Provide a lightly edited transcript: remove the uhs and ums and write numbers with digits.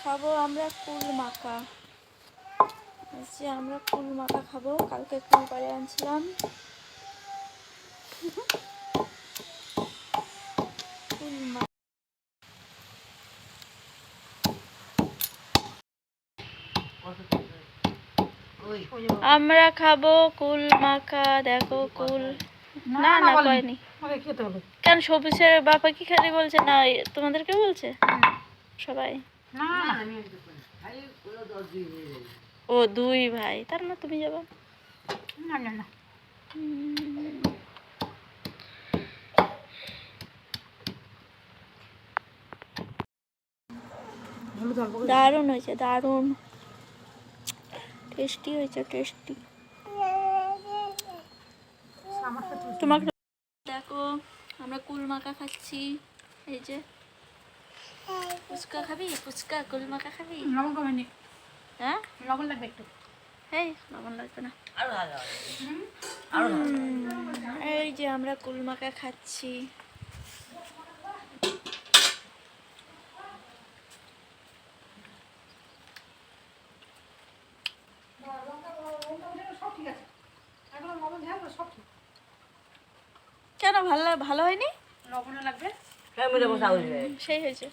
খাবো আমরা কুল মাখা। আজকে আমরা কুল মাখা খাবো। কালকে কুল পাড়ে আনছিলাম। কুল মাখা আমরা খাবো কুল মাখা। দেখো কুল না না কয়নি কেন? সবুজের বাবা কি খালি বলছে না তোমাদেরকে বলছে সবাই? ও দুই ভাই, তার না তুমি যাবা? না না না দারুণ হয়েছে, দারুণ টেস্টি হয়েছে, টেস্টি। তোমাকে দেখো আমরা কুল মাখা খাচ্ছি। এই যে ফুচকা খাবি? ফুচকা কুল মাখা খাবি? লবণ কমেনি। হ্যাঁ লবণ লাগবে একটু। এই লবণ লাগবে না। এই যে আমরা কুল মাখা খাচ্ছি। কেন ভালো ভালো হয়নি? লবণ লাগবে, সেই হয়েছে।